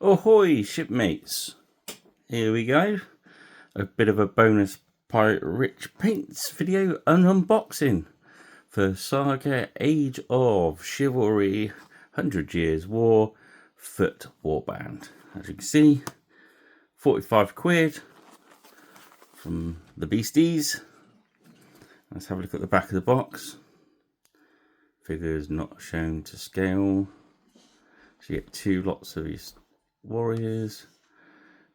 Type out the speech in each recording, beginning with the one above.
Ahoy, shipmates! Here we go. A bit of a bonus Pirate Rich Paints video and unboxing for Saga Age of Chivalry 100 Years War Foot Warband. As you can see, 45 quid from the beasties. Let's have a look at the back of the box. Figures not shown to scale. So you get two lots of these warriors,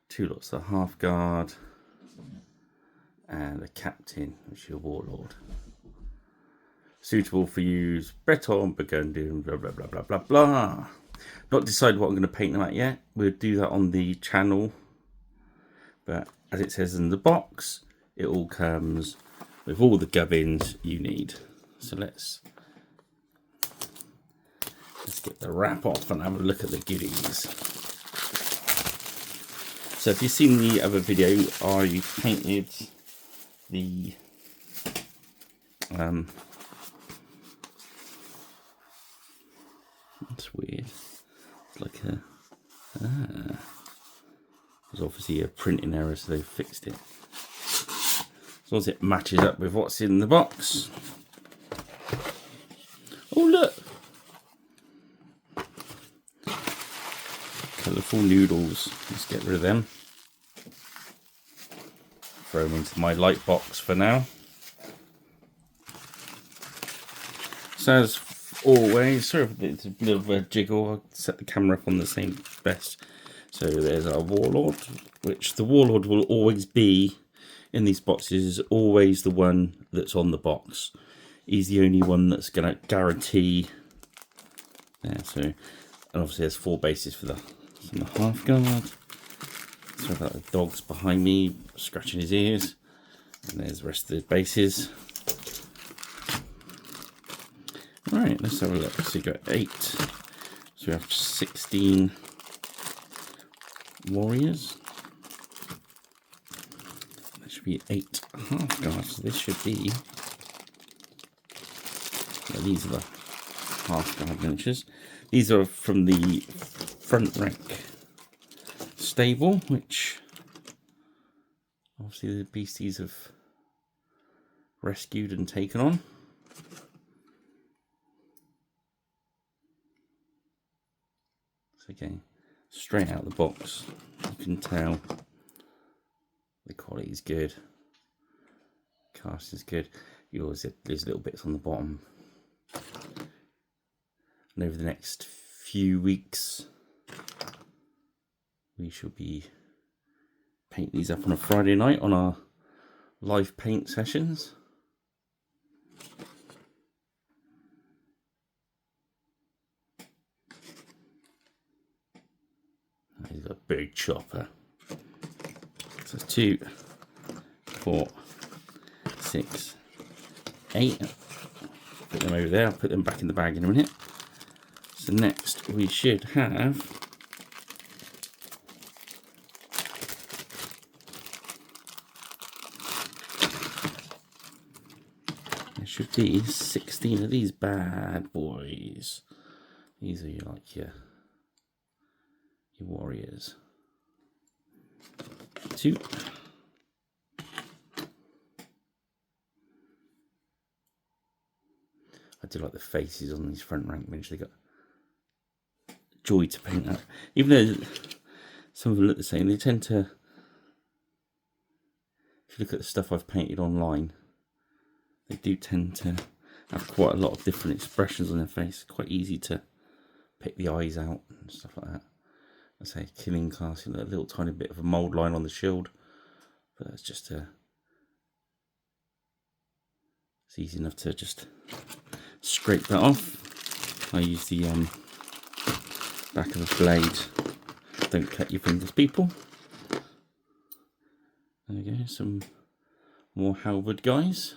two lots of half guard, and a captain, which is your warlord. Suitable for use Breton, Burgundian, blah blah blah blah blah blah. Not decided what I'm going to paint them at yet. We'll do that on the channel. But as it says in the box, it all comes with all the gubbins you need. So let's get the wrap off and have a look at the goodies. So if you've seen the other video, I painted the that's weird. It's like a there's obviously a printing error, so they've fixed it. As long as it matches up with what's in the box. Oh look! Colourful noodles. Let's get rid of them. Throw them into my light box for now. So as always, sorry if it's a bit of a jiggle, I'll set the camera up on the same best. So there's our warlord, which the warlord will always be in these boxes, always the one that's on the box. He's the only one that's going to guarantee. Yeah, so, and obviously there's 4 bases for the half guard. Sorry about the dogs behind me scratching his ears. And there's the rest of the bases. Right, let's have a look. So you got 8. So we have 16 warriors. There should be 8 half guards. So this should be. Yeah, these are the half guard miniatures. These are from the front rank stable, which obviously the beasties have rescued and taken on. So again, straight out of the box, you can tell the quality is good, cast is good. You always have these little bits on the bottom. And over the next few weeks, we shall be painting these up on a Friday night on our live paint sessions. He's got a big chopper. So 2, 4, 6, 8. Put them over there. I'll put them back in the bag in a minute. So next we should have should be 16 of these bad boys. These are your warriors. 2. I do like the faces on these front rank miniatures. They got joy to paint up. Even though some of them look the same, they tend to, if you look at the stuff I've painted online, they do tend to have quite a lot of different expressions on their face. Quite easy to pick the eyes out and stuff like that. I say killing class, a little tiny bit of a mould line on the shield, but that's just it's easy enough to just scrape that off. I use the back of a blade. Don't cut your fingers, people. There we go, some more halberd guys.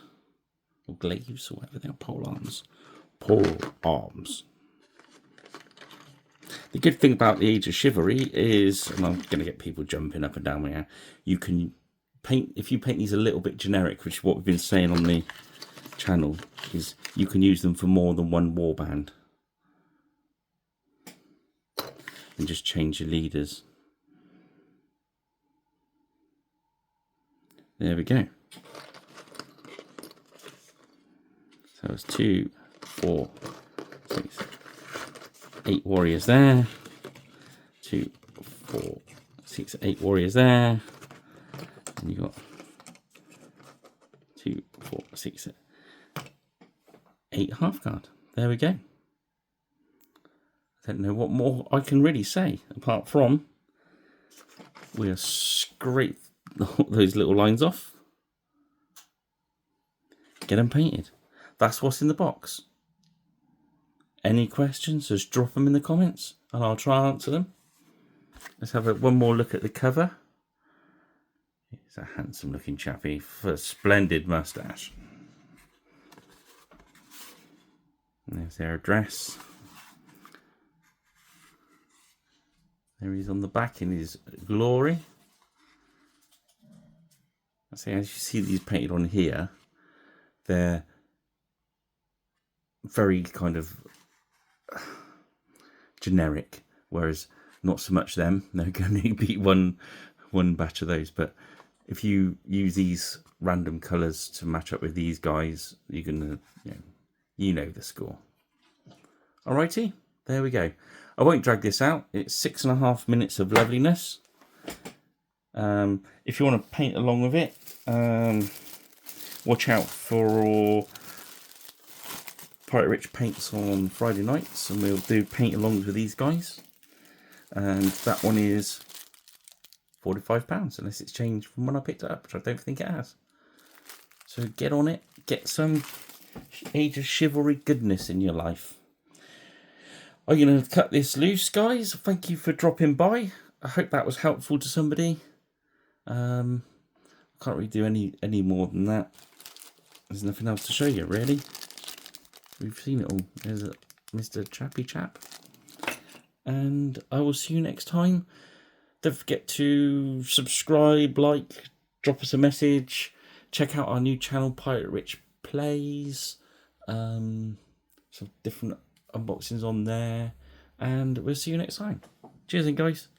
Or glaives, or whatever they are, pole arms. Pole arms. The good thing about the Age of Chivalry is, and I'm going to get people jumping up and down here, you can paint, if you paint these a little bit generic, which is what we've been saying on the channel, is you can use them for more than one warband. and just change your leaders. There we go. So it's 2, 4, 6, 8 warriors there. 2, 4, 6, 8 warriors there. And you got 2, 4, 6, 8 half guard. There we go. I don't know what more I can really say apart from we'll scrape those little lines off. Get them painted. That's what's in the box. Any questions, just drop them in the comments and I'll try and answer them. Let's have one more look at the cover. He's a handsome looking chappy for a splendid moustache. And there's their address. There he is on the back in his glory. I say, as you see these painted on here, they're very kind of generic, whereas not so much them. They're going to be one batch of those. But if you use these random colours to match up with these guys, you're gonna, you know the score. Alrighty, there we go. I won't drag this out. It's 6.5 minutes of loveliness. If you want to paint along with it, watch out for Pirate Rich paints on Friday nights, and we'll do paint alongs with these guys. And that one is £45, unless it's changed from when I picked it up, which I don't think it has. So get on it, get some Age of Chivalry goodness in your life. I'm going to cut this loose, guys. Thank you for dropping by. I hope that was helpful to somebody. I can't really do any more than that. There's nothing else to show you, really. We've seen it all. There's a Mr. Chappy Chap. And I will see you next time. Don't forget to subscribe, like, drop us a message. Check out our new channel, Pirate Rich Plays. Some different unboxings on there. And we'll see you next time. Cheers, guys.